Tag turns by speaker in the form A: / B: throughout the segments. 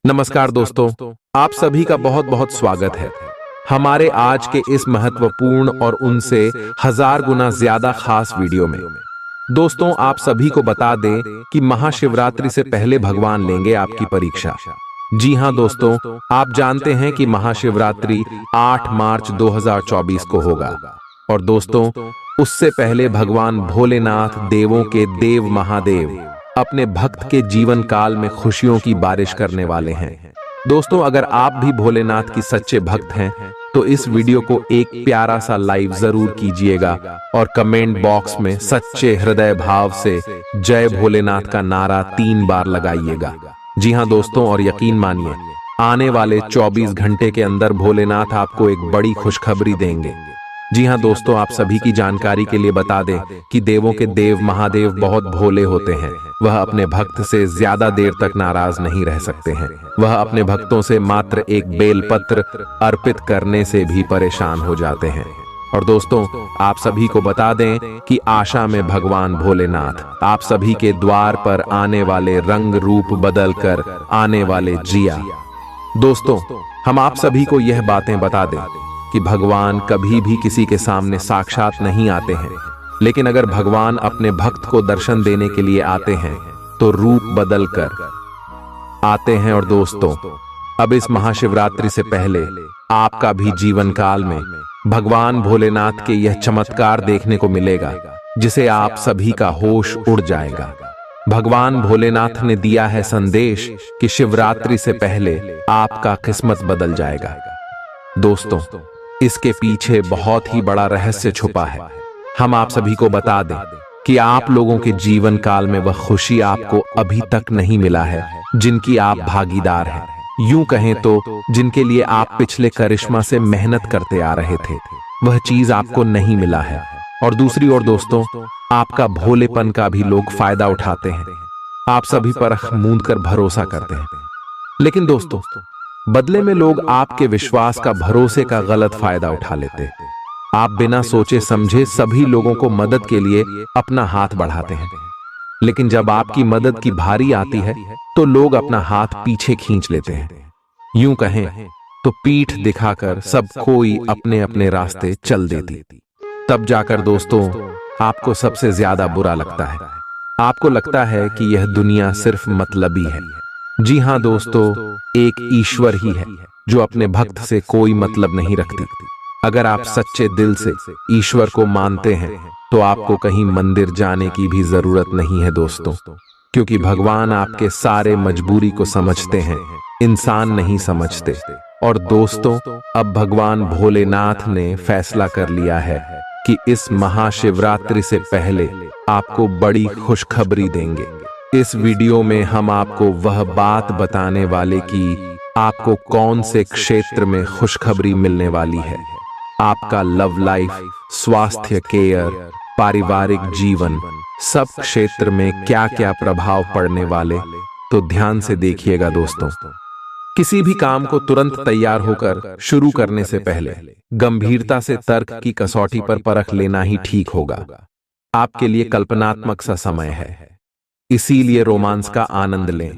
A: नमस्कार दोस्तों, आप सभी का बहुत बहुत स्वागत है हमारे आज के इस महत्वपूर्ण और उनसे हजार गुना ज्यादा खास वीडियो में। दोस्तों, आप सभी को बता दें कि महाशिवरात्रि से पहले भगवान लेंगे आपकी परीक्षा। जी हां दोस्तों, आप जानते हैं कि महाशिवरात्रि 8 मार्च 2024 को होगा। और दोस्तों, उससे पहले भगवान भोलेनाथ, देवों के देव महादेव, अपने भक्त के जीवन काल में खुशियों की बारिश करने वाले हैं। दोस्तों, अगर आप भी भोलेनाथ की सच्चे भक्त हैं तो इस वीडियो को एक प्यारा सा लाइक जरूर कीजिएगा और कमेंट बॉक्स में सच्चे हृदय भाव से जय भोलेनाथ का नारा 3 बार लगाइएगा। जी हां दोस्तों, और यकीन मानिए, आने वाले 24 घंटे के अंदर भोलेनाथ आपको एक बड़ी खुशखबरी देंगे। जी हां दोस्तों, आप सभी की जानकारी के लिए बता दें कि देवों के देव महादेव बहुत भोले होते हैं। वह अपने भक्त से ज्यादा देर तक नाराज नहीं रह सकते हैं। वह अपने भक्तों से मात्र एक बेलपत्र अर्पित करने से भी परेशान हो जाते हैं। और दोस्तों, आप सभी को बता दें कि आशा में भगवान भोलेनाथ आप सभी के द्वार पर आने वाले रंग रूप बदल कर आने वाले जिया। दोस्तों, हम आप सभी को यह बातें बता दें कि भगवान कभी भी किसी के सामने साक्षात नहीं आते हैं, लेकिन अगर भगवान अपने भक्त को दर्शन देने के लिए आते हैं तो रूप बदल कर आते हैं। और दोस्तों, अब इस महाशिवरात्रि से पहले आपका भी जीवन काल में भगवान भोलेनाथ के यह चमत्कार देखने को मिलेगा जिसे आप सभी का होश उड़ जाएगा। भगवान भोलेनाथ ने दिया है संदेश कि शिवरात्रि से पहले आपका किस्मत बदल जाएगा। दोस्तों, इसके पीछे बहुत ही बड़ा रहस्य छुपा है। हम आप सभी को बता दें कि आप लोगों के जीवन काल में वह खुशी आपको अभी तक नहीं मिला है जिनकी आप भागीदार हैं। यूं कहें तो जिनके लिए आप पिछले करिश्मा से मेहनत करते आ रहे थे, वह चीज आपको नहीं मिला है। और दूसरी ओर दोस्तों, आपका भोलेपन का भी लोग फायदा उठाते हैं। आप सभी पर आंख मूंद कर भरोसा करते हैं, लेकिन दोस्तों, बदले में लोग आपके विश्वास का, भरोसे का गलत फायदा उठा लेते हैं। आप बिना सोचे समझे सभी लोगों को मदद के लिए अपना हाथ बढ़ाते हैं, लेकिन जब आपकी मदद की भारी आती है तो लोग अपना हाथ पीछे खींच लेते हैं। यूं कहें तो पीठ दिखाकर सब कोई अपने अपने रास्ते चल देती। तब जाकर दोस्तों, आपको सबसे ज्यादा बुरा लगता है। आपको लगता है कि यह दुनिया सिर्फ मतलबी है। जी हां दोस्तों, एक ईश्वर ही है जो अपने भक्त से कोई मतलब नहीं रखती। अगर आप सच्चे दिल से ईश्वर को मानते हैं तो आपको कहीं मंदिर जाने की भी जरूरत नहीं है दोस्तों, क्योंकि भगवान आपके सारे मजबूरी को समझते हैं, इंसान नहीं समझते। और दोस्तों, अब भगवान भोलेनाथ ने फैसला कर लिया है कि इस महाशिवरात्रि से पहले आपको बड़ी खुशखबरी देंगे। इस वीडियो में हम आपको वह बात बताने वाले कि आपको कौन से क्षेत्र में खुशखबरी मिलने वाली है। आपका लव लाइफ, स्वास्थ्य केयर, पारिवारिक जीवन, सब क्षेत्र में क्या क्या प्रभाव पड़ने वाले, तो ध्यान से देखिएगा दोस्तों। किसी भी काम को तुरंत तैयार होकर शुरू करने से पहले गंभीरता से तर्क की कसौटी पर परख लेना ही ठीक होगा। आपके लिए कल्पनात्मक सा समय है, इसीलिए रोमांस का आनंद लें।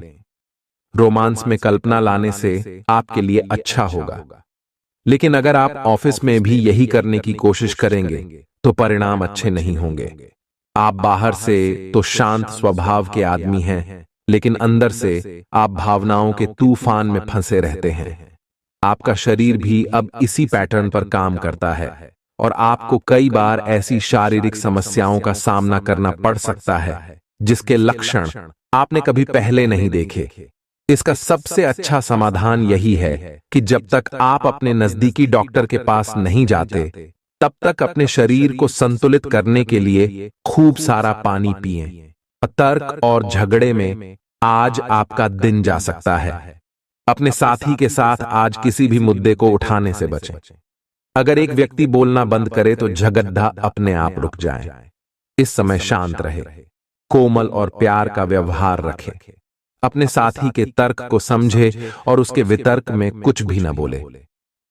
A: रोमांस में कल्पना लाने से आपके लिए अच्छा होगा, लेकिन अगर आप ऑफिस में भी यही करने की कोशिश करेंगे तो परिणाम अच्छे नहीं होंगे। आप बाहर से तो शांत स्वभाव के आदमी हैं, लेकिन अंदर से आप भावनाओं के तूफान में फंसे रहते हैं। आपका शरीर भी अब इसी पैटर्न पर काम करता है और आपको कई बार ऐसी शारीरिक समस्याओं का सामना करना पड़ सकता है जिसके लक्षण आपने कभी पहले नहीं देखे। इसका सबसे अच्छा समाधान यही है कि जब तक आप अपने नजदीकी डॉक्टर के पास नहीं जाते, तब तक अपने शरीर को संतुलित करने के लिए खूब सारा पानी पिएं। तर्क और झगड़े में आज आपका दिन जा सकता है। अपने साथी के साथ आज किसी भी मुद्दे को उठाने से बचें। अगर एक व्यक्ति बोलना बंद करे तो झगड़ा अपने आप रुक जाए। इस समय शांत रहे, कोमल और प्यार का व्यवहार रखें। अपने साथी के तर्क को समझे और उसके वितर्क में कुछ भी न बोले।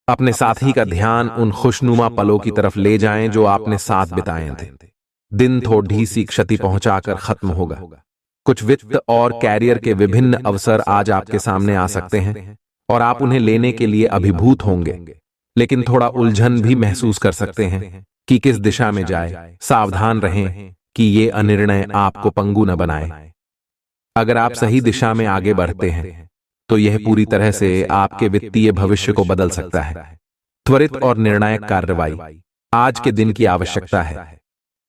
A: अपने साथी का ध्यान उन खुशनुमा पलों की तरफ ले जाएं जो आपने साथ बिताए थे। दिन थोड़ी सी क्षति पहुंचाकर खत्म होगा, कुछ वित्त और कैरियर के विभिन्न अवसर आज आपके सामने आ सकते हैं और आप उन्हें लेने के लिए अभिभूत होंगे, लेकिन थोड़ा उलझन भी महसूस कर सकते हैं कि किस दिशा में जाए। सावधान रहें कि ये अनिर्णय आपको पंगु न बनाए। अगर आप सही दिशा में आगे बढ़ते हैं तो यह पूरी तरह से आपके वित्तीय भविष्य को बदल सकता है। त्वरित और निर्णायक कार्रवाई आज के दिन की आवश्यकता है।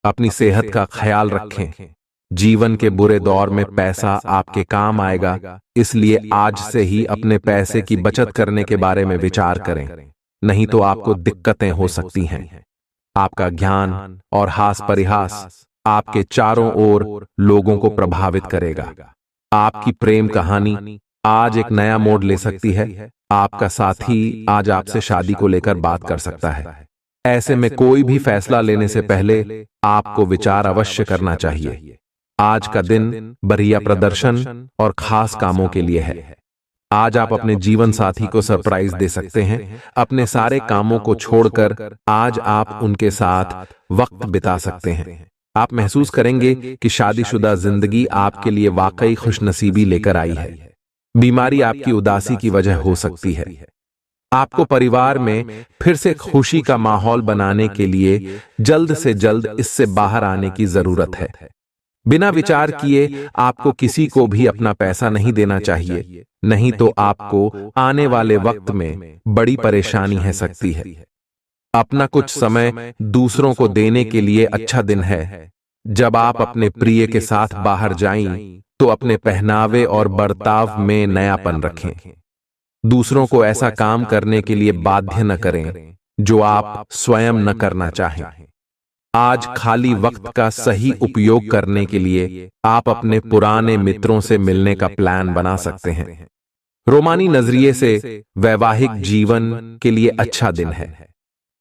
A: अपनी सेहत का ख्याल रखें। जीवन के बुरे दौर में पैसा आपके काम आएगा, इसलिए आज से ही अपने पैसे की बचत करने के बारे में विचार करें, नहीं तो आपको दिक्कतें हो सकती हैं। आपका ज्ञान और हास परिहास आपके चारों ओर लोगों को प्रभावित करेगा। आपकी प्रेम कहानी आज एक नया मोड़ ले सकती है। आपका साथी आज आपसे शादी को लेकर बात कर सकता है। ऐसे में कोई भी फैसला लेने से पहले आपको विचार अवश्य करना चाहिए। आज का दिन बढ़िया प्रदर्शन और खास कामों के लिए है। आज आप अपने जीवन साथी को सरप्राइज दे सकते हैं। अपने सारे कामों को छोड़कर आज आप उनके साथ वक्त बिता सकते हैं। आप महसूस करेंगे कि शादीशुदा जिंदगी आपके लिए वाकई खुशनसीबी लेकर आई है। बीमारी आपकी उदासी की वजह हो सकती है। आपको परिवार में फिर से खुशी का माहौल बनाने के लिए जल्द से जल्द इससे बाहर आने की जरूरत है। बिना विचार किए आपको किसी को भी अपना पैसा नहीं देना चाहिए, नहीं तो आपको आने वाले वक्त में बड़ी परेशानी है सकती है। अपना कुछ समय दूसरों को देने के लिए अच्छा दिन है। जब आप अपने प्रिय के साथ बाहर जाएं, तो अपने पहनावे और बर्ताव में नयापन रखें। दूसरों को ऐसा काम करने के लिए बाध्य न करें जो आप स्वयं न करना चाहें। आज खाली वक्त का सही उपयोग करने के लिए आप अपने पुराने मित्रों से मिलने का प्लान बना सकते हैं। रोमानी नजरिए से वैवाहिक जीवन के लिए अच्छा दिन है।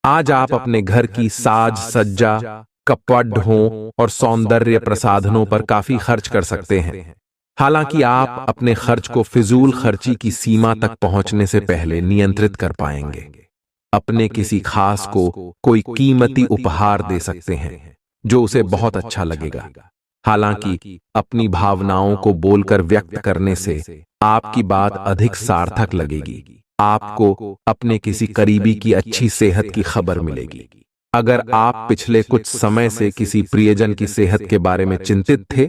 A: आज आप अपने घर की साज सज्जा, कपड़ों और सौंदर्य प्रसाधनों पर काफी खर्च कर सकते हैं। हालांकि आप अपने खर्च को फिजूल खर्ची की सीमा तक पहुंचने से पहले नियंत्रित कर पाएंगे। अपने किसी खास को कोई कीमती उपहार दे सकते हैं जो उसे बहुत अच्छा लगेगा। हालांकि अपनी भावनाओं को बोलकर व्यक्त करने से आपकी बात अधिक सार्थक लगेगी। आपको अपने किसी करीबी की अच्छी सेहत की खबर मिलेगी। अगर आप पिछले कुछ समय से किसी प्रियजन की सेहत के बारे में चिंतित थे,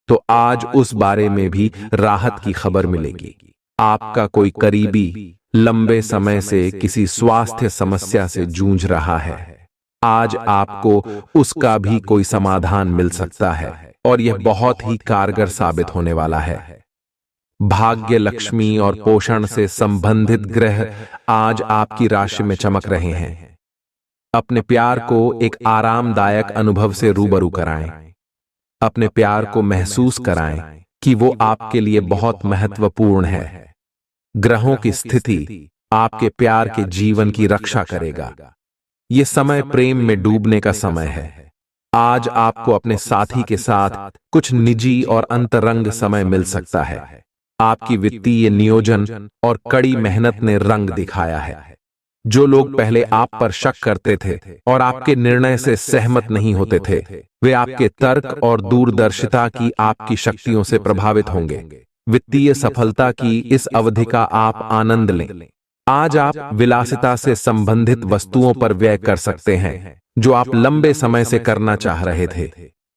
A: तो आज उस बारे में भी राहत की खबर मिलेगी। आपका कोई करीबी लंबे समय से किसी स्वास्थ्य समस्या से जूझ रहा है। आज आपको उसका भी कोई समाधान मिल सकता है और यह बहुत ही कारगर साबित होने वाला है। भाग्य, लक्ष्मी और पोषण से संबंधित ग्रह आज आपकी राशि में चमक रहे हैं। अपने प्यार को एक आरामदायक अनुभव से रूबरू कराएं। अपने प्यार को महसूस कराएं कि वो आपके लिए बहुत महत्वपूर्ण है। ग्रहों की स्थिति आपके प्यार के जीवन की रक्षा करेगा। ये समय प्रेम में डूबने का समय है। आज आपको अपने साथी के साथ कुछ निजी और अंतरंग समय मिल सकता है। आपकी वित्तीय नियोजन और कड़ी मेहनत ने रंग दिखाया है। जो लोग पहले आप पर शक करते थे और आपके निर्णय से सहमत नहीं होते थे, वे आपके तर्क और दूरदर्शिता की आपकी शक्तियों से प्रभावित होंगे। वित्तीय सफलता की इस अवधि का आप आनंद लें। आज आप विलासिता से संबंधित वस्तुओं पर व्यय कर सकते हैं जो आप लंबे समय से करना चाह रहे थे।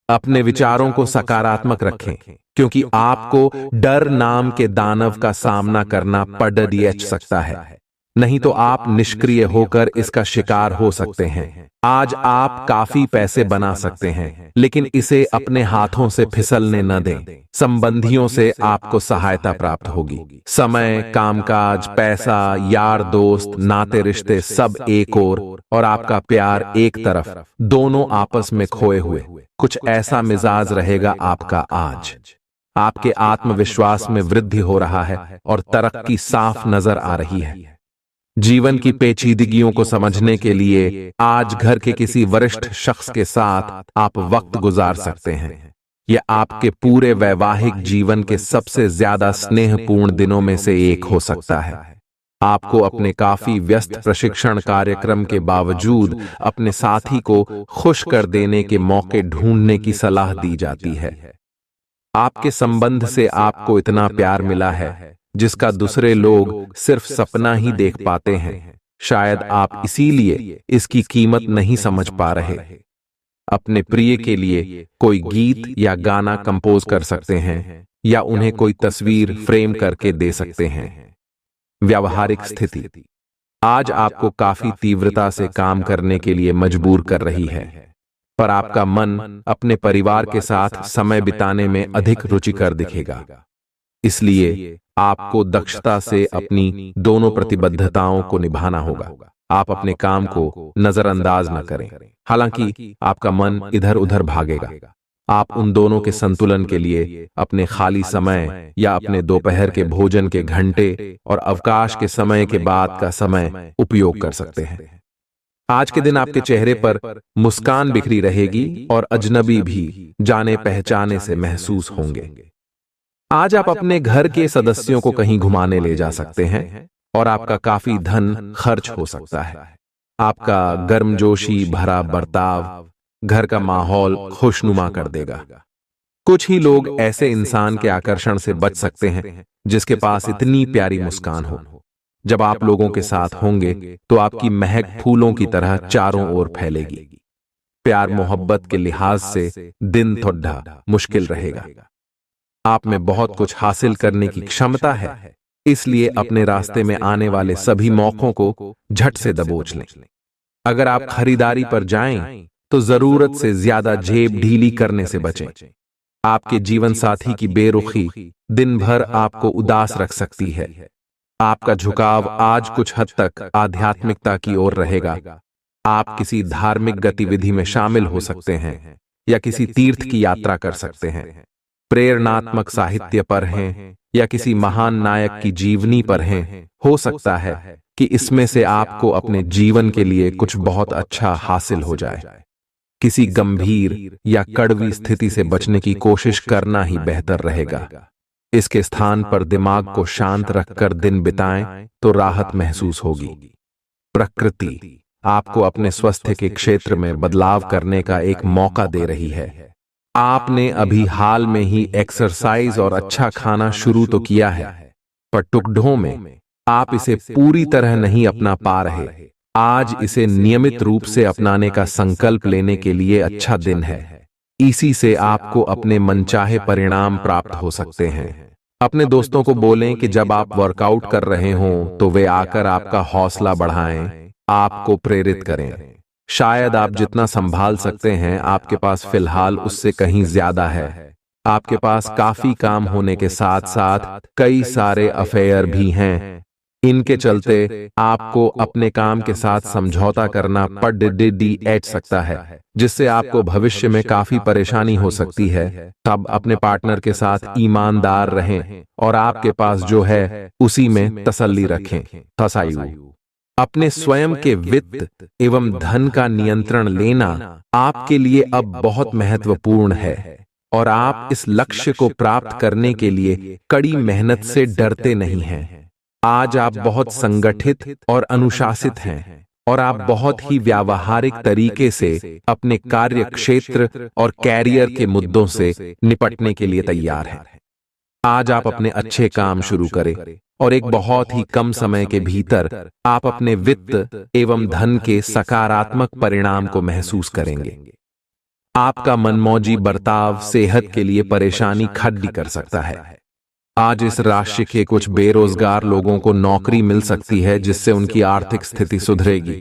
A: अपने विचारों को सकारात्मक रखें, क्योंकि आपको डर नाम के दानव का सामना करना पड़ सकता है। नहीं तो आप निष्क्रिय होकर इसका शिकार हो सकते हैं। आज आप काफी पैसे बना सकते हैं, लेकिन इसे अपने हाथों से फिसलने न दें। संबंधियों से आपको सहायता प्राप्त होगी। समय, कामकाज, पैसा, यार दोस्त, नाते रिश्ते सब एक और आपका प्यार एक तरफ, दोनों आपस में खोए हुए। कुछ ऐसा मिजाज रहेगा आपका आज। आपके आत्मविश्वास में वृद्धि हो रहा है और तरक्की साफ नजर आ रही है। जीवन की पेचीदगियों को समझने के लिए आज घर के किसी वरिष्ठ शख्स के साथ आप वक्त गुजार सकते हैं। यह आपके पूरे वैवाहिक जीवन के सबसे ज्यादा स्नेहपूर्ण दिनों में से एक हो सकता है। आपको अपने काफी व्यस्त प्रशिक्षण कार्यक्रम के बावजूद अपने साथी को खुश कर देने के मौके ढूंढने की सलाह दी जाती है। आपके संबंध से आपको इतना प्यार मिला है जिसका दूसरे लोग सिर्फ सपना ही देख पाते हैं। शायद आप इसीलिए इसकी कीमत नहीं समझ पा रहे। अपने प्रिय के लिए कोई गीत या गाना कंपोज कर सकते हैं या उन्हें कोई तस्वीर फ्रेम करके दे सकते हैं। व्यावहारिक स्थिति आज आपको काफी तीव्रता से काम करने के लिए मजबूर कर रही है, पर आपका मन अपने परिवार के साथ समय बिताने में अधिक रुचिकर दिखेगा। इसलिए आपको दक्षता से अपनी दोनों प्रतिबद्धताओं को निभाना होगा। आप अपने काम को नजरअंदाज न करें, हालांकि आपका मन इधर उधर भागेगा। आप उन दोनों के संतुलन के लिए अपने खाली समय या अपने दोपहर के भोजन के घंटे और अवकाश के समय के बाद का समय उपयोग कर सकते हैं। आज के दिन आपके चेहरे पर मुस्कान बिखरी रहेगी और अजनबी भी जाने पहचाने से महसूस होंगे। आज आप अपने घर के सदस्यों को कहीं घुमाने ले जा सकते हैं और आपका काफी धन खर्च हो सकता है। आपका गर्मजोशी भरा बर्ताव घर का माहौल खुशनुमा कर देगा। कुछ ही लोग ऐसे इंसान के आकर्षण से बच सकते हैं जिसके पास इतनी प्यारी मुस्कान हो। जब आप लोगों के साथ होंगे तो आपकी महक फूलों की तरह चारों ओर फैलेगी। प्यार मोहब्बत के लिहाज से दिन थोड़ा मुश्किल रहेगा। आप में बहुत कुछ हासिल करने की क्षमता है, इसलिए अपने रास्ते में आने वाले सभी मौकों को झट से दबोच लें। अगर आप खरीदारी पर जाएं तो जरूरत से ज्यादा जेब ढीली करने से बचें। आपके जीवन साथी की बेरुखी दिन भर आपको उदास रख सकती है। आपका झुकाव आज कुछ हद तक आध्यात्मिकता की ओर रहेगा। आप किसी धार्मिक गतिविधि में शामिल हो सकते हैं या किसी तीर्थ की यात्रा कर सकते हैं। प्रेरणात्मक साहित्य पर हैं या किसी महान नायक की जीवनी पर हैं। हो सकता है कि इसमें से आपको अपने जीवन के लिए कुछ बहुत अच्छा हासिल हो जाए। किसी गंभीर या कड़वी स्थिति से बचने की कोशिश करना ही बेहतर रहेगा। इसके स्थान पर दिमाग को शांत रखकर दिन बिताएं तो राहत महसूस होगी। प्रकृति आपको अपने स्वास्थ्य के क्षेत्र में बदलाव करने का एक मौका दे रही है। आपने अभी हाल में ही एक्सरसाइज और अच्छा खाना शुरू तो किया है, पर टुकड़ों में आप इसे पूरी तरह नहीं अपना पा रहे। आज इसे नियमित रूप से अपनाने का संकल्प लेने के लिए अच्छा दिन है। इसी से आपको अपने मनचाहे परिणाम प्राप्त हो सकते हैं। अपने दोस्तों को बोलें कि जब आप वर्कआउट कर रहे हों तो वे आकर आपका हौसला बढ़ाएं, आपको प्रेरित करें। शायद आप जितना संभाल सकते हैं आपके पास फिलहाल उससे कहीं ज्यादा है। आपके पास काफी काम होने के साथ साथ कई सारे अफेयर भी हैं। इनके चलते आपको अपने काम के साथ समझौता करना पड़ सकता है, जिससे आपको भविष्य में काफी परेशानी हो सकती है। तब अपने पार्टनर के साथ ईमानदार रहें और आपके पास जो है उसी में तसल्ली रखें। तसायु अपने स्वयं के वित्त एवं धन का नियंत्रण लेना आपके लिए अब बहुत महत्वपूर्ण है और आप इस लक्ष्य को प्राप्त करने के लिए कड़ी मेहनत से डरते नहीं हैं। आज आप बहुत संगठित और अनुशासित हैं और आप बहुत ही व्यावहारिक तरीके से अपने कार्य क्षेत्र और कैरियर के मुद्दों से निपटने के लिए तैयार हैं। आज आप अपने अच्छे काम शुरू करें और एक बहुत ही कम समय के भीतर आप अपने वित्त एवं धन के सकारात्मक परिणाम को महसूस करेंगे। आपका मनमौजी बर्ताव सेहत के लिए परेशानी खड़ी कर सकता है। आज इस राशि के कुछ बेरोजगार लोगों को नौकरी मिल सकती है जिससे उनकी आर्थिक स्थिति सुधरेगी।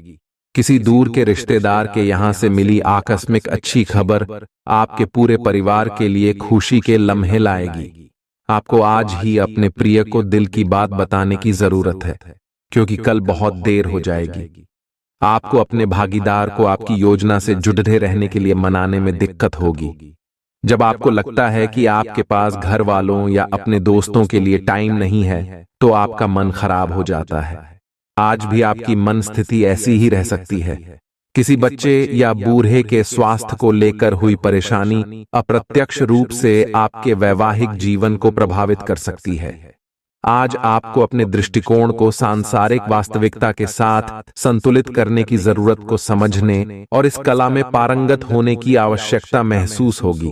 A: किसी दूर के रिश्तेदार के यहां से मिली आकस्मिक अच्छी खबर आपके पूरे परिवार के लिए खुशी के लम्हे लाएगी। आपको आज ही अपने प्रिय को दिल की बात बताने की जरूरत है, क्योंकि कल बहुत देर हो जाएगी। आपको अपने भागीदार को आपकी योजना से जुड़े रहने के लिए मनाने में दिक्कत होगी। जब आपको लगता है कि आपके पास घर वालों या अपने दोस्तों के लिए टाइम नहीं है, तो आपका मन खराब हो जाता है। आज भी आपकी मन स्थिति ऐसी ही रह सकती है। किसी बच्चे या बूढ़े के स्वास्थ्य को लेकर हुई परेशानी अप्रत्यक्ष रूप से आपके वैवाहिक जीवन को प्रभावित कर सकती है। आज आपको अपने दृष्टिकोण को सांसारिक वास्तविकता के साथ संतुलित करने की जरूरत को समझने और इस कला में पारंगत होने की आवश्यकता महसूस होगी।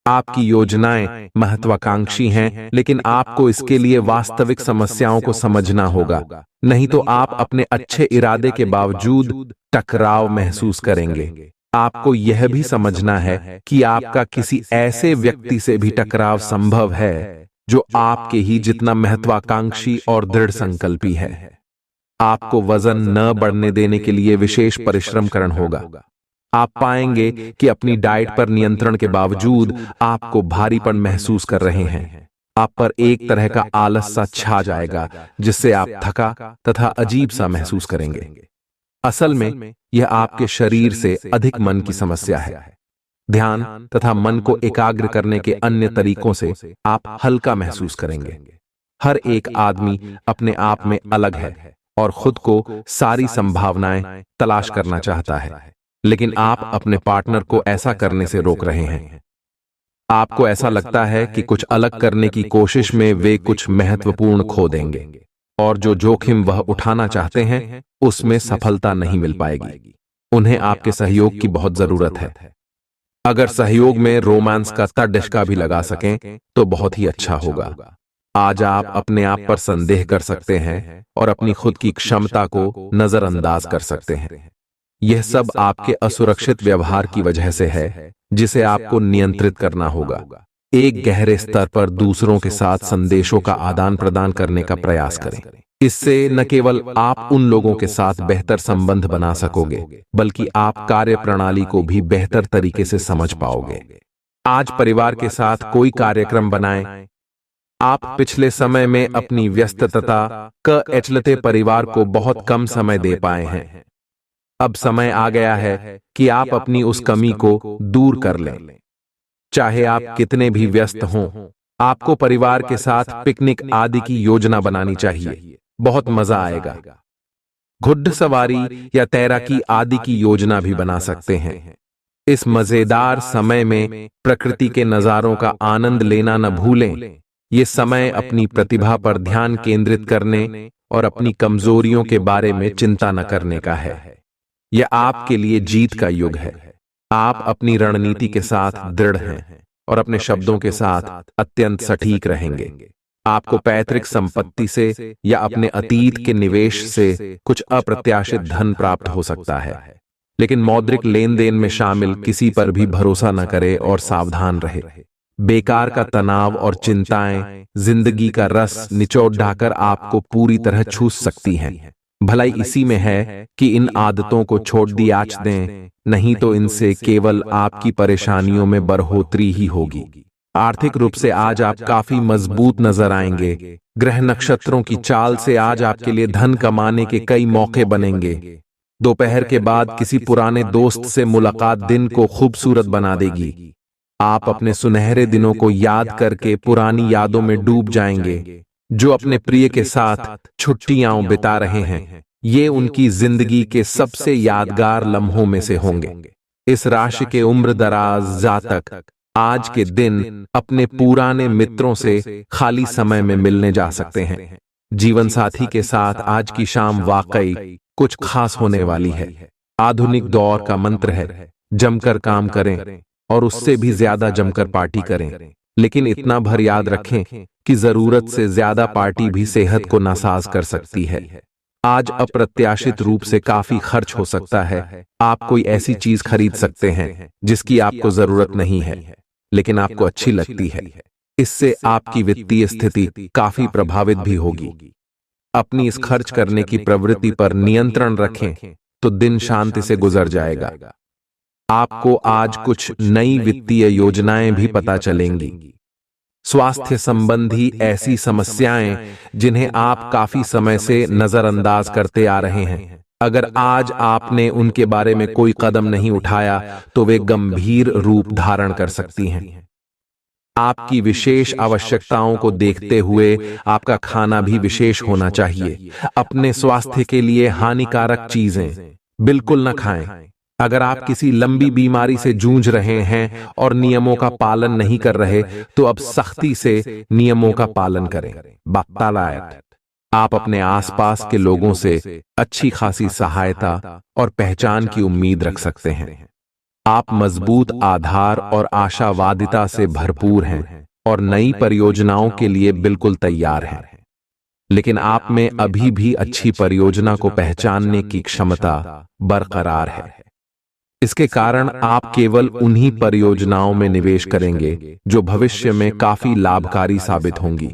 A: आपकी योजनाएं महत्वाकांक्षी हैं, लेकिन आपको इसके लिए वास्तविक समस्याओं को समझना होगा, नहीं तो आप अपने अच्छे इरादे के बावजूद टकराव महसूस करेंगे। आपको यह भी समझना है कि आपका किसी ऐसे व्यक्ति से भी टकराव संभव है जो आपके ही जितना महत्वाकांक्षी और दृढ़ संकल्पी है। आपको वजन न बढ़ने देने के लिए विशेष परिश्रम करना होगा। आप पाएंगे कि अपनी डाइट पर नियंत्रण के बावजूद आपको भारीपन महसूस कर रहे हैं। आप पर एक तरह का आलस सा छा जाएगा, जिससे आप थका तथा अजीब सा महसूस करेंगे। असल में यह आपके शरीर से अधिक मन की समस्या है। ध्यान तथा मन को एकाग्र करने के अन्य तरीकों से आप हल्का महसूस करेंगे। हर एक आदमी अपने आप में अलग है और खुद को सारी संभावनाएं तलाश करना चाहता है, लेकिन आप अपने पार्टनर को ऐसा करने से रोक रहे हैं। आपको ऐसा लगता है कि कुछ अलग करने की कोशिश में वे कुछ महत्वपूर्ण खो देंगे, और जो जोखिम वह उठाना चाहते हैं उसमें सफलता नहीं मिल पाएगी। उन्हें आपके सहयोग की बहुत जरूरत है। अगर सहयोग में रोमांस का तड़िश्का भी लगा सकें तो बहुत ही अच्छा होगा। आज आप अपने आप पर संदेह कर सकते हैं और अपनी खुद की क्षमता को नजरअंदाज कर सकते हैं। यह सब आपके असुरक्षित व्यवहार की वजह से है, जिसे आपको नियंत्रित करना होगा। एक गहरे स्तर पर दूसरों के साथ संदेशों का आदान प्रदान करने का प्रयास करें। इससे न केवल आप उन लोगों के साथ बेहतर संबंध बना सकोगे, बल्कि आप कार्य प्रणाली को भी बेहतर तरीके से समझ पाओगे। आज परिवार के साथ कोई कार्यक्रम बनाएं। आप पिछले समय में अपनी व्यस्तता क एचलते परिवार को बहुत कम समय दे पाए हैं। अब समय आ गया है कि आप अपनी उस कमी को दूर कर लें। चाहे आप कितने भी व्यस्त हों, आपको परिवार के साथ पिकनिक आदि की योजना बनानी चाहिए। बहुत मजा आएगा। घुड़सवारी या तैराकी आदि की योजना भी बना सकते हैं। इस मजेदार समय में प्रकृति के नजारों का आनंद लेना न भूलें। ये समय अपनी प्रतिभा पर ध्यान केंद्रित करने और अपनी कमजोरियों के बारे में चिंता न करने का है। यह आपके लिए जीत का युग है। आप अपनी रणनीति के साथ दृढ़ हैं और अपने शब्दों के साथ अत्यंत सटीक रहेंगे। आपको पैतृक संपत्ति से या अपने अतीत के निवेश से कुछ अप्रत्याशित धन प्राप्त हो सकता है, लेकिन मौद्रिक लेन देन में शामिल किसी पर भी भरोसा न करें और सावधान रहे। बेकार का तनाव और चिंताएं जिंदगी का रस निचोड़ ढाकर आपको पूरी तरह छूस सकती हैं। भलाई इसी में है कि इन आदतों को छोड़ दी आच दें, नहीं तो इनसे केवल आपकी परेशानियों में बढ़ोतरी ही होगी। आर्थिक रूप से आज आप काफी मजबूत नजर आएंगे। ग्रह नक्षत्रों की चाल से आज आपके लिए धन कमाने के कई मौके बनेंगे। दोपहर के बाद किसी पुराने दोस्त से मुलाकात दिन को खूबसूरत बना देगी। आप अपने सुनहरे दिनों को याद करके पुरानी यादों में डूब जाएंगे। जो अपने प्रिय के साथ छुट्टियां बिता रहे हैं, ये उनकी जिंदगी के सबसे यादगार लम्हों में से होंगे। इस राशि के उम्र दराज जातक आज के दिन अपने पुराने मित्रों से खाली समय में मिलने जा सकते हैं। जीवन साथी के साथ आज की शाम वाकई कुछ खास होने वाली है। आधुनिक दौर का मंत्र है, जमकर काम करें और उससे भी ज्यादा जमकर पार्टी करें, लेकिन इतना भर याद रखें कि जरूरत से ज्यादा पार्टी भी सेहत को नासाज कर सकती है। आज अप्रत्याशित रूप से काफी खर्च हो सकता है। आप कोई ऐसी चीज खरीद सकते हैं जिसकी आपको जरूरत नहीं है, लेकिन आपको अच्छी लगती है। इससे आपकी वित्तीय स्थिति काफी प्रभावित भी होगी। अपनी इस खर्च करने की प्रवृत्ति पर नियंत्रण रखें तो दिन शांति से गुजर जाएगा। आपको आज कुछ नई वित्तीय योजनाएं भी पता चलेंगी। स्वास्थ्य संबंधी ऐसी समस्याएं जिन्हें आप काफी समय से नजरअंदाज करते आ रहे हैं, अगर आज आपने उनके बारे में कोई कदम नहीं उठाया तो वे गंभीर रूप धारण कर सकती हैं। आपकी विशेष आवश्यकताओं को देखते हुए आपका खाना भी विशेष होना चाहिए। अपने स्वास्थ्य के लिए हानिकारक चीजें बिल्कुल न खाएं। अगर आप किसी लंबी बीमारी से जूझ रहे हैं और नियमों का पालन नहीं कर रहे, तो अब सख्ती से नियमों का पालन करें। बातालायत आप अपने आसपास के लोगों से अच्छी खासी सहायता और पहचान की उम्मीद रख सकते हैं। आप मजबूत आधार और आशावादिता से भरपूर हैं और नई परियोजनाओं के लिए बिल्कुल तैयार हैं। लेकिन आप में अभी भी अच्छी परियोजना को पहचानने की क्षमता बरकरार है। इसके कारण आप केवल उन्हीं परियोजनाओं में निवेश करेंगे जो भविष्य में काफी लाभकारी साबित होंगी।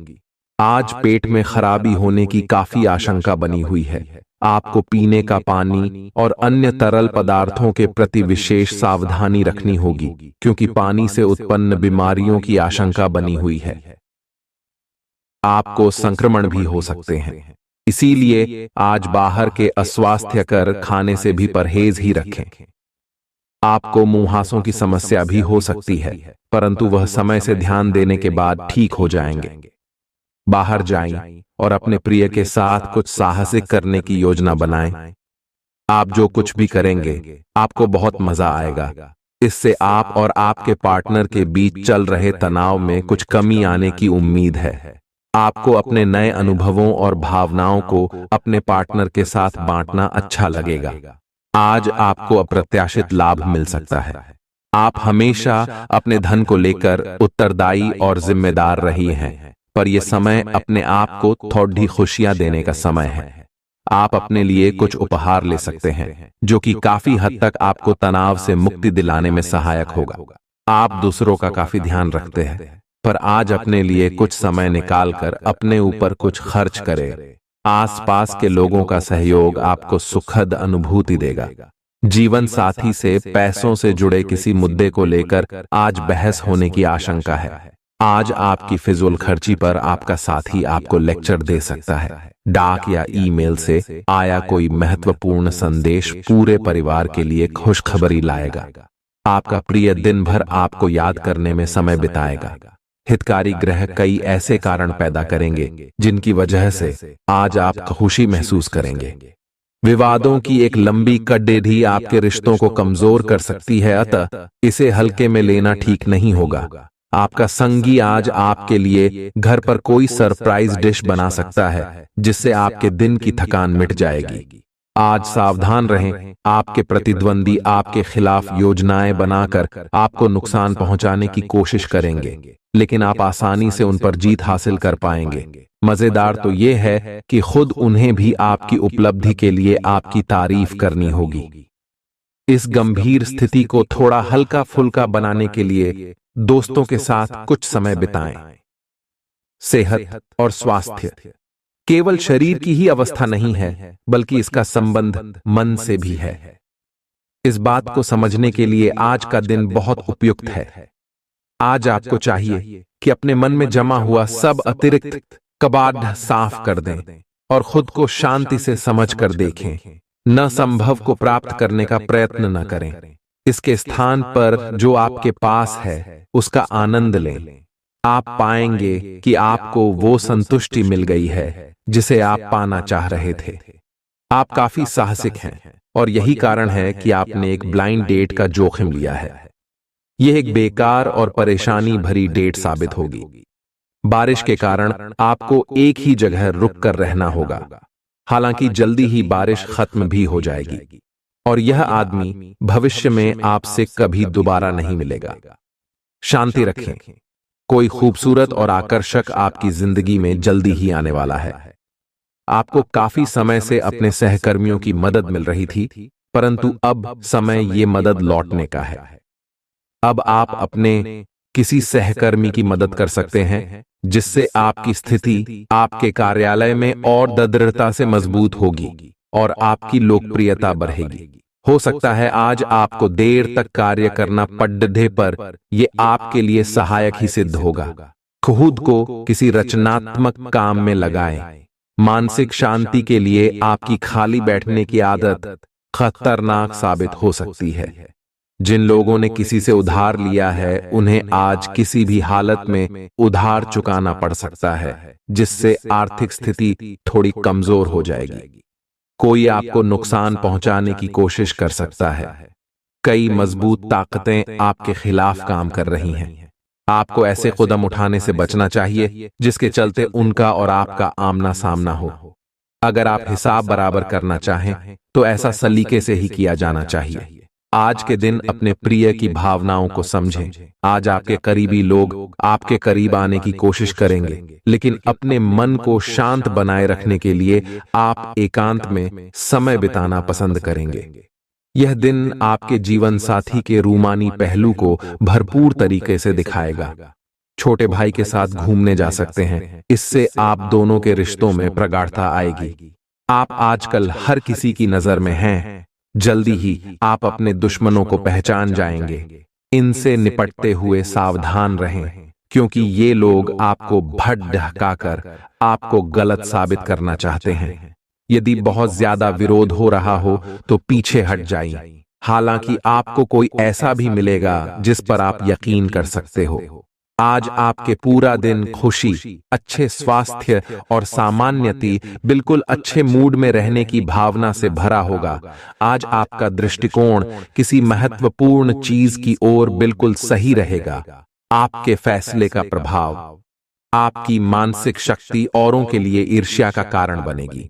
A: आज पेट में खराबी होने की काफी आशंका बनी हुई है। आपको पीने का पानी और अन्य तरल पदार्थों के प्रति विशेष सावधानी रखनी होगी, क्योंकि पानी से उत्पन्न बीमारियों की आशंका बनी हुई है। आपको संक्रमण भी हो सकते हैं, इसीलिए आज बाहर के अस्वास्थ्यकर खाने से भी परहेज ही रखें। आपको मुंहासों की समस्या भी हो सकती है, परंतु वह समय से ध्यान देने के बाद ठीक हो जाएंगे। बाहर जाएं और अपने प्रिय के साथ कुछ साहसिक करने की योजना बनाएं। आप जो कुछ भी करेंगे, आपको बहुत मजा आएगा। इससे आप और आपके पार्टनर के बीच चल रहे तनाव में कुछ कमी आने की उम्मीद है। आपको अपने नए अनुभवों और भावनाओं को अपने पार्टनर के साथ बांटना अच्छा लगेगा। आज आपको अप्रत्याशित लाभ मिल सकता है। आप हमेशा अपने धन को लेकर उत्तरदायी और जिम्मेदार रही हैं, पर यह समय अपने आप को थोड़ी खुशियां देने का समय है। आप अपने लिए कुछ उपहार ले सकते हैं, जो कि काफी हद तक आपको तनाव से मुक्ति दिलाने में सहायक होगा। आप दूसरों का काफी ध्यान रखते हैं, पर आज अपने लिए कुछ समय निकालकर अपने ऊपर कुछ खर्च करें। आसपास के लोगों का सहयोग आपको सुखद अनुभूति देगा। जीवन साथी से पैसों से जुड़े किसी मुद्दे को लेकर आज बहस होने की आशंका है। आज आपकी फिजूल खर्ची पर आपका साथी आपको लेक्चर दे सकता है। डाक या ईमेल से आया कोई महत्वपूर्ण संदेश पूरे परिवार के लिए खुशखबरी लाएगा। आपका प्रिय दिन भर आपको याद करने में समय बिताएगा। हितकारी ग्रह कई ऐसे कारण पैदा करेंगे जिनकी वजह से आज आप खुशी महसूस करेंगे। विवादों की एक लंबी कड़ेढ़ी आपके रिश्तों को कमजोर कर सकती है, अतः इसे हल्के में लेना ठीक नहीं होगा। आपका संगी आज आपके लिए घर पर कोई सरप्राइज डिश बना सकता है, जिससे आपके दिन की थकान मिट जाएगी। आज सावधान रहें, आपके प्रतिद्वंदी आपके खिलाफ योजनाएं बनाकर आपको नुकसान पहुंचाने की कोशिश करेंगे, लेकिन आप आसानी से उन पर जीत हासिल कर पाएंगे। मजेदार तो यह है कि खुद उन्हें भी आपकी उपलब्धि के लिए आपकी तारीफ करनी होगी। इस गंभीर स्थिति को थोड़ा हल्का फुल्का बनाने के लिए दोस्तों के साथ कुछ समय बिताएं। सेहत और स्वास्थ्य केवल शरीर की ही अवस्था नहीं है, बल्कि इसका संबंध मन से भी है। इस बात को समझने के लिए आज का दिन बहुत उपयुक्त है। आज आपको चाहिए कि अपने मन में जमा हुआ सब अतिरिक्त कबाड़ साफ कर दें और खुद को शांति से समझकर देखें। न संभव को प्राप्त करने का प्रयत्न न करें। इसके स्थान पर जो आपके पास है उसका आनंद लें। आप पाएंगे कि आपको वो संतुष्टि मिल गई है जिसे आप पाना चाह रहे थे। आप काफी साहसिक हैं और यही कारण है कि आपने एक ब्लाइंड डेट का जोखिम लिया है। यह एक बेकार और परेशानी भरी डेट साबित होगी। बारिश के कारण आपको एक ही जगह रुक कर रहना होगा। हालांकि जल्दी ही बारिश खत्म भी हो जाएगी और यह आदमी भविष्य में आपसे कभी दोबारा नहीं मिलेगा। शांति रखें। कोई खूबसूरत और आकर्षक आपकी जिंदगी में जल्दी ही आने वाला है। आपको काफी समय से अपने सहकर्मियों की मदद मिल रही थी, परंतु अब समय ये मदद लौटने का है। अब आप अपने किसी सहकर्मी की मदद कर सकते हैं, जिससे आपकी स्थिति आपके कार्यालय में और दृढ़ता से मजबूत होगी और आपकी लोकप्रियता बढ़ेगी। हो सकता है आज आपको देर तक कार्य करना पड़ने पर यह आपके लिए सहायक ही सिद्ध होगा। खुद को किसी रचनात्मक काम में लगाएं। मानसिक शांति के लिए आपकी खाली बैठने की आदत खतरनाक साबित हो सकती है। जिन लोगों ने किसी से उधार लिया है, उन्हें आज किसी भी हालत में उधार चुकाना पड़ सकता है, जिससे आर्थिक स्थिति थोड़ी कमजोर हो जाएगी। कोई आपको नुकसान पहुंचाने की कोशिश कर सकता है। कई मजबूत ताकतें आपके खिलाफ काम कर रही हैं। आपको ऐसे कदम उठाने से बचना चाहिए जिसके चलते उनका और आपका आमना सामना हो। अगर आप हिसाब बराबर करना चाहें तो ऐसा सलीके से ही किया जाना चाहिए। आज के दिन अपने प्रिय की भावनाओं को समझें। आज आपके करीबी लोग आपके करीब आने की कोशिश करेंगे, लेकिन अपने मन को शांत बनाए रखने के लिए आप एकांत में समय बिताना पसंद करेंगे। यह दिन आपके जीवन साथी के रूमानी पहलू को भरपूर तरीके से दिखाएगा। छोटे भाई के साथ घूमने जा सकते हैं, इससे आप दोनों के रिश्तों में प्रगाढ़ता आएगी। आप आजकल हर किसी की नजर में हैं। जल्दी ही आप अपने दुश्मनों को पहचान जाएंगे। इनसे निपटते हुए सावधान रहें, क्योंकि ये लोग आपको भटकाकर आपको गलत साबित करना चाहते हैं। यदि बहुत ज्यादा विरोध हो रहा हो तो पीछे हट जाइए। हालांकि आपको कोई ऐसा भी मिलेगा जिस पर आप यकीन कर सकते हो। आज आपके पूरा दिन खुशी, अच्छे स्वास्थ्य और सामान्यति, बिल्कुल अच्छे मूड में रहने की भावना से भरा होगा। आज आपका दृष्टिकोण किसी महत्वपूर्ण चीज की ओर बिल्कुल सही रहेगा। आपके फैसले का प्रभाव, आपकी मानसिक शक्ति औरों के लिए ईर्ष्या का कारण बनेगी।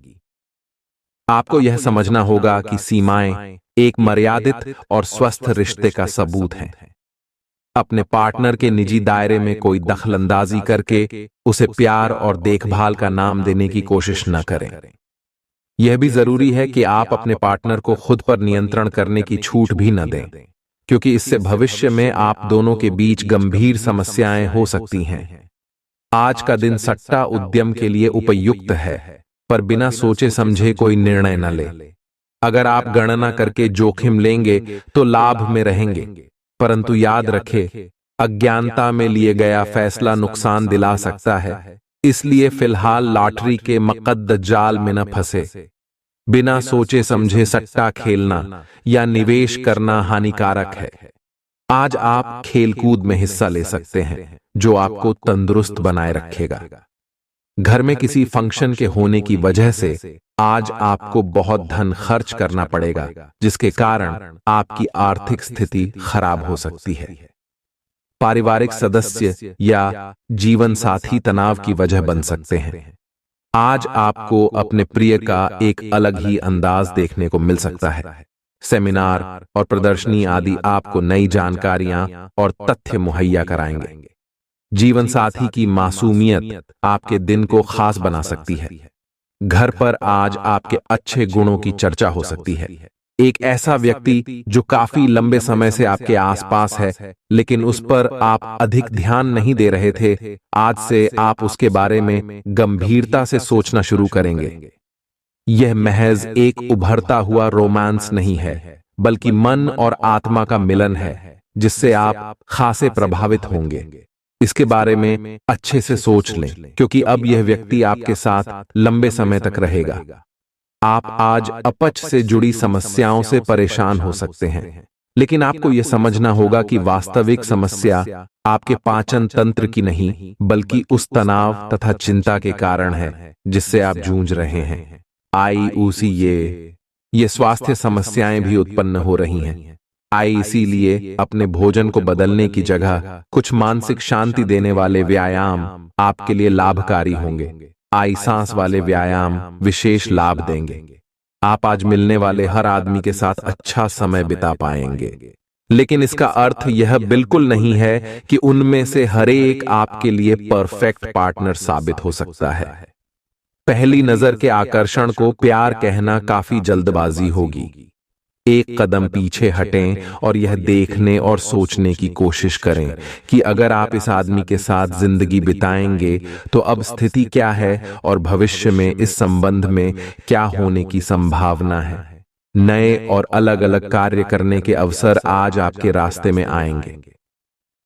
A: आपको यह समझना होगा कि सीमाएं एक मर्यादित और स्वस्थ रिश्ते का सबूत हैं। अपने पार्टनर के निजी दायरे में कोई दखलंदाजी करके उसे प्यार और देखभाल का नाम देने की कोशिश न करें। यह भी जरूरी है कि आप अपने पार्टनर को खुद पर नियंत्रण करने की छूट भी न दें, क्योंकि इससे भविष्य में आप दोनों के बीच गंभीर समस्याएं हो सकती हैं। आज का दिन सट्टा उद्यम के लिए उपयुक्त है, पर बिना सोचे समझे कोई निर्णय न ले। अगर आप गणना करके जोखिम लेंगे तो लाभ में रहेंगे, परंतु याद रखें, अज्ञानता में लिए गया फैसला नुकसान दिला सकता है। इसलिए फिलहाल लॉटरी के मकद्द जाल में न फंसे। बिना सोचे समझे सट्टा खेलना या निवेश करना हानिकारक है। आज आप खेलकूद में हिस्सा ले सकते हैं, जो आपको तंदुरुस्त बनाए रखेगा। घर में किसी फंक्शन के होने की वजह से आज आपको बहुत धन खर्च करना पड़ेगा, जिसके कारण आपकी आर्थिक स्थिति खराब हो सकती है। पारिवारिक सदस्य या जीवन साथी तनाव की वजह बन सकते हैं। आज आपको अपने प्रिय का एक अलग ही अंदाज देखने को मिल सकता है। सेमिनार और प्रदर्शनी आदि आपको नई जानकारियां और तथ्य मुहैया कराएंगे। जीवन साथी की मासूमियत आपके दिन को खास बना सकती है। घर पर आज आपके अच्छे गुणों की चर्चा हो सकती है। एक ऐसा व्यक्ति जो काफी लंबे समय से आपके आसपास है, लेकिन उस पर आप अधिक ध्यान नहीं दे रहे थे, आज से आप उसके बारे में गंभीरता से सोचना शुरू करेंगे। यह महज एक उभरता हुआ रोमांस नहीं है, बल्कि मन और आत्मा का मिलन है, जिससे आप खासे प्रभावित होंगे। इसके बारे में अच्छे से सोच लें, क्योंकि अब यह व्यक्ति आपके साथ लंबे समय तक रहेगा। आप आज अपच से जुड़ी समस्याओं से परेशान हो सकते हैं, लेकिन आपको यह समझना होगा कि वास्तविक समस्या आपके पाचन तंत्र की नहीं, बल्कि उस तनाव तथा चिंता के कारण है जिससे आप जूझ रहे हैं। ये स्वास्थ्य समस्याएं भी उत्पन्न हो रही हैं। इसीलिए अपने भोजन को बदलने की जगह कुछ मानसिक शांति देने वाले व्यायाम आपके लिए लाभकारी होंगे। सांस वाले व्यायाम विशेष लाभ देंगे। आप आज मिलने वाले हर आदमी के साथ अच्छा समय बिता पाएंगे, लेकिन इसका अर्थ यह बिल्कुल नहीं है कि उनमें से हर एक आपके लिए परफेक्ट पार्टनर साबित हो सकता है। पहली नजर के आकर्षण को प्यार कहना काफी जल्दबाजी होगी। एक कदम पीछे हटें और यह देखने और सोचने की कोशिश करें कि अगर आप इस आदमी के साथ जिंदगी बिताएंगे तो अब स्थिति क्या है और भविष्य में इस संबंध में क्या होने की संभावना है। नए और अलग अलग कार्य करने के अवसर आज आपके रास्ते में आएंगे।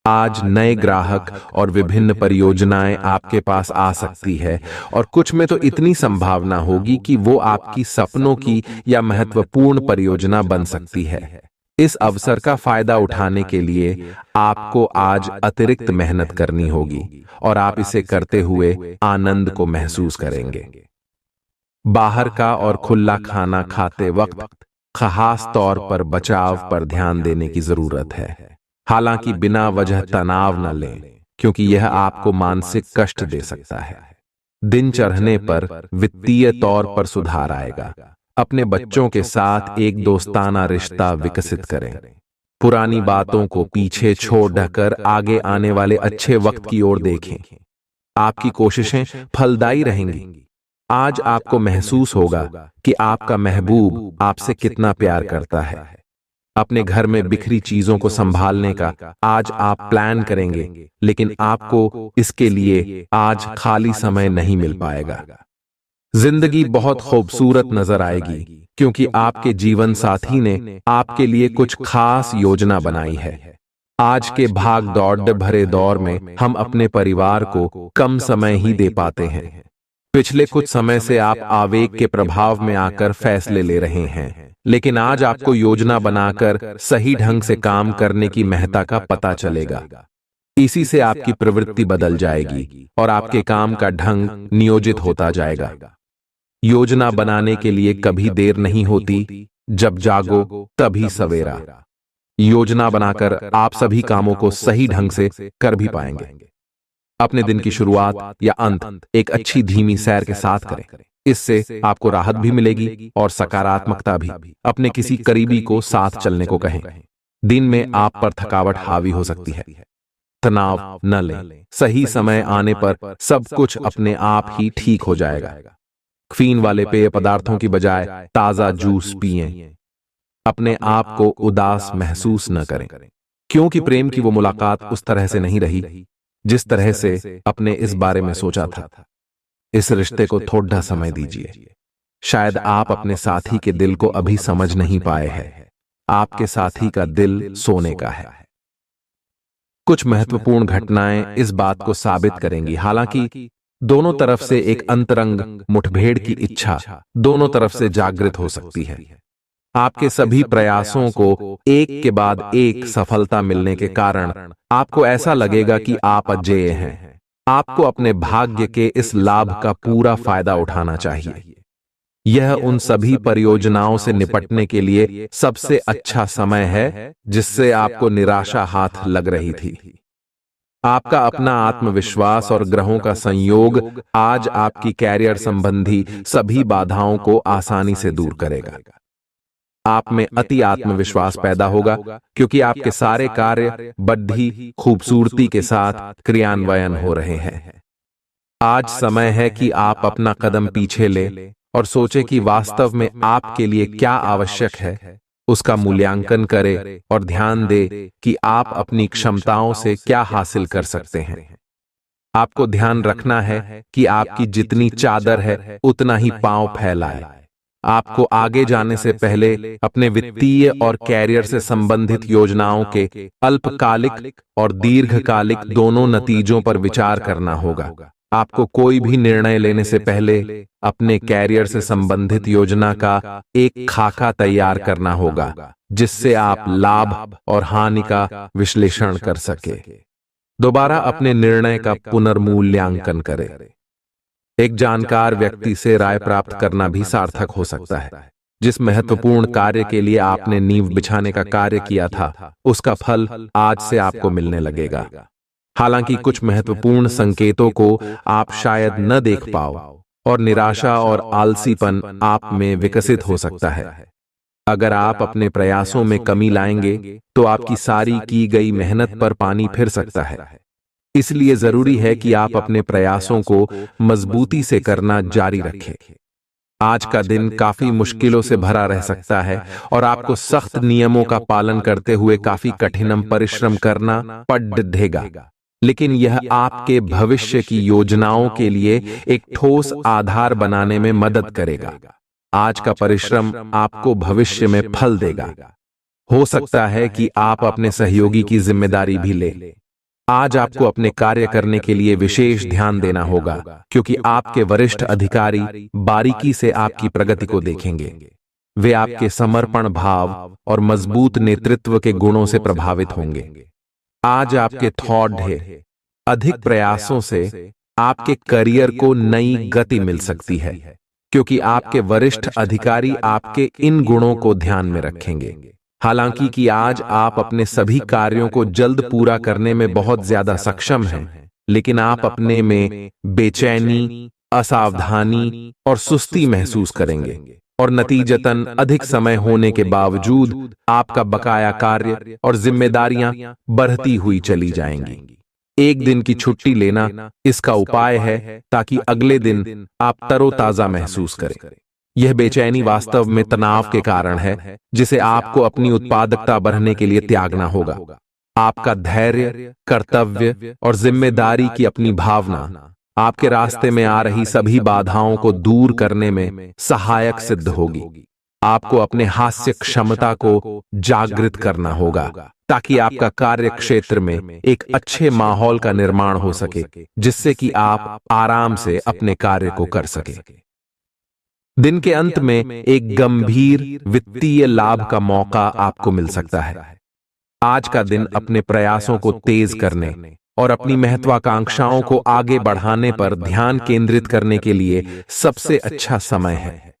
A: आज नए ग्राहक और विभिन्न परियोजनाएं आपके पास आ सकती है, और कुछ में तो इतनी संभावना होगी कि वो आपकी सपनों की या महत्वपूर्ण परियोजना बन सकती है। इस अवसर का फायदा उठाने के लिए आपको आज अतिरिक्त मेहनत करनी होगी, और आप इसे करते हुए आनंद को महसूस करेंगे। बाहर का और खुला खाना खाते वक्त खास तौर पर बचाव पर ध्यान देने की जरूरत है। हालांकि बिना वजह तनाव न लें, क्योंकि यह आपको मानसिक कष्ट दे सकता है। दिन चढ़ने पर वित्तीय तौर पर सुधार आएगा। अपने बच्चों के साथ एक दोस्ताना रिश्ता विकसित करें। पुरानी बातों को पीछे छोड़कर आगे आने वाले अच्छे वक्त की ओर देखें। आपकी कोशिशें फलदायी रहेंगी। आज आपको महसूस होगा कि आपका महबूब आपसे कितना प्यार करता है। अपने घर में बिखरी चीजों को संभालने का आज आप प्लान करेंगे, लेकिन आपको इसके लिए आज खाली समय नहीं मिल पाएगा। जिंदगी बहुत खूबसूरत नजर आएगी क्योंकि आपके जीवन साथी ने आपके लिए कुछ खास योजना बनाई है। आज के भाग दौड़ भरे दौर में हम अपने परिवार को कम समय ही दे पाते हैं। पिछले कुछ समय से आप आवेग के प्रभाव में आकर फैसले ले रहे हैं, लेकिन आज आपको योजना बनाकर सही ढंग से काम करने की महत्ता का पता चलेगा। इसी से आपकी प्रवृत्ति बदल जाएगी और आपके काम का ढंग नियोजित होता जाएगा। योजना बनाने के लिए कभी देर नहीं होती, जब जागो तभी सवेरा। योजना बनाकर आप सभी कामों को सही ढंग से कर भी पाएंगे। अपने दिन की शुरुआत या अंत एक अच्छी धीमी सैर के साथ करें। इससे आपको राहत भी मिलेगी और सकारात्मकता भी। अपने किसी करीबी को साथ चलने को कहें। दिन में आप पर थकावट हावी हो सकती है, तनाव न लें। सही समय आने पर सब कुछ अपने आप ही ठीक हो जाएगा। कैफीन वाले पेय पदार्थों की बजाय ताजा जूस पिएं। अपने आप को उदास महसूस न करें, क्योंकि प्रेम की वो मुलाकात उस तरह से नहीं रही जिस तरह से अपने इस बारे में सोचा था। इस रिश्ते को थोड़ा समय दीजिए। शायद आप अपने साथी के दिल को अभी समझ नहीं पाए हैं। आपके साथी का दिल सोने का है। कुछ महत्वपूर्ण घटनाएं इस बात को साबित करेंगी। हालांकि दोनों तरफ से एक अंतरंग मुठभेड़ की इच्छा दोनों तरफ से जागृत हो सकती है। आपके सभी प्रयासों को एक के बाद एक सफलता मिलने के कारण आपको ऐसा लगेगा कि आप अजेय हैं। आपको अपने भाग्य के इस लाभ का पूरा फायदा उठाना चाहिए। यह उन सभी परियोजनाओं से निपटने के लिए सबसे अच्छा समय है जिससे आपको निराशा हाथ लग रही थी। आपका अपना आत्मविश्वास और ग्रहों का संयोग आज आपकी कैरियर संबंधी सभी बाधाओं को आसानी से दूर करेगा। आप में अति आत्मविश्वास पैदा होगा क्योंकि आपके सारे कार्य बड़ी खूबसूरती के साथ क्रियान्वयन हो रहे हैं। आज समय है कि आप अपना कदम पीछे लें और सोचें कि वास्तव में आपके लिए क्या आवश्यक है। उसका मूल्यांकन करें और ध्यान दें कि आप अपनी क्षमताओं से क्या हासिल कर सकते हैं। आपको ध्यान रखना है कि आपकी जितनी चादर है उतना ही पांव फैलाए। आपको आगे जाने से पहले अपने वित्तीय और कैरियर से संबंधित योजनाओं के अल्पकालिक और दीर्घकालिक दोनों नतीजों पर विचार करना होगा। आपको कोई भी निर्णय लेने से पहले अपने कैरियर से संबंधित योजना का एक खाका तैयार करना होगा, जिससे आप लाभ और हानि का विश्लेषण कर सके। दोबारा अपने निर्णय का पुनर्मूल्यांकन करें। एक जानकार व्यक्ति से राय प्राप्त करना भी सार्थक हो सकता है। जिस महत्वपूर्ण कार्य के लिए आपने नींव बिछाने का कार्य किया था, उसका फल आज से आपको मिलने लगेगा। हालांकि कुछ महत्वपूर्ण संकेतों को आप शायद न देख पाओ और निराशा और आलसीपन आप में विकसित हो सकता है। अगर आप अपने प्रयासों में कमी लाएंगे तो आपकी सारी की गई मेहनत पर पानी फिर सकता है। इसलिए जरूरी है कि आप अपने प्रयासों को मजबूती से करना जारी रखें। आज का दिन काफी मुश्किलों से भरा रह सकता है और आपको सख्त नियमों का पालन करते हुए काफी कठिन परिश्रम करना पड़ेगा, लेकिन यह आपके भविष्य की योजनाओं के लिए एक ठोस आधार बनाने में मदद करेगा। आज का परिश्रम आपको भविष्य में फल देगा। हो सकता है कि आप अपने सहयोगी की जिम्मेदारी भी लें। आज आपको अपने कार्य करने के लिए विशेष ध्यान देना होगा, क्योंकि आपके वरिष्ठ अधिकारी बारीकी से आपकी प्रगति को देखेंगे। वे आपके समर्पण भाव और मजबूत नेतृत्व के गुणों से प्रभावित होंगे। आज आपके थॉट है। अधिक प्रयासों से आपके करियर को नई गति मिल सकती है, क्योंकि आपके वरिष्ठ अधिकारी आपके इन गुणों को ध्यान में रखेंगे। हालांकि कि आज आप अपने सभी कार्यों को जल्द पूरा करने में बहुत ज्यादा सक्षम हैं, लेकिन आप अपने में बेचैनी, असावधानी और सुस्ती महसूस करेंगे। और नतीजतन अधिक समय होने के बावजूद आपका बकाया कार्य और जिम्मेदारियां बढ़ती हुई चली जाएंगी। एक दिन की छुट्टी लेना इसका उपाय है ताकि अगले दिन आप तरोताजा महसूस करें। यह बेचैनी वास्तव में तनाव के कारण है जिसे आपको अपनी उत्पादकता बढ़ाने के लिए त्यागना होगा। आपका धैर्य, कर्तव्य और जिम्मेदारी की अपनी भावना आपके रास्ते में आ रही सभी बाधाओं को दूर करने में सहायक सिद्ध होगी। आपको अपने हास्य क्षमता को जागृत करना होगा ताकि आपका कार्य क्षेत्र में एक अच्छे माहौल का निर्माण हो सके, जिससे कि आप आराम से अपने कार्य को कर सके। दिन के अंत में एक गंभीर वित्तीय लाभ का मौका आपको मिल सकता है। आज का दिन अपने प्रयासों को तेज करने और अपनी महत्वाकांक्षाओं को आगे बढ़ाने पर ध्यान केंद्रित करने के लिए सबसे अच्छा समय है।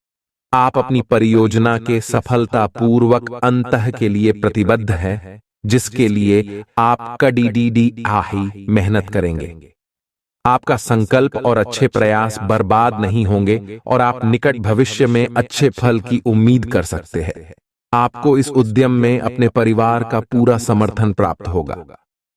A: आप अपनी परियोजना के सफलतापूर्वक अंत के लिए प्रतिबद्ध हैं, जिसके लिए आप कड़ी मेहनत करेंगे। आपका संकल्प और अच्छे प्रयास बर्बाद नहीं होंगे और आप निकट भविष्य में अच्छे फल की उम्मीद कर सकते हैं। आपको इस उद्यम में अपने परिवार का पूरा समर्थन प्राप्त होगा।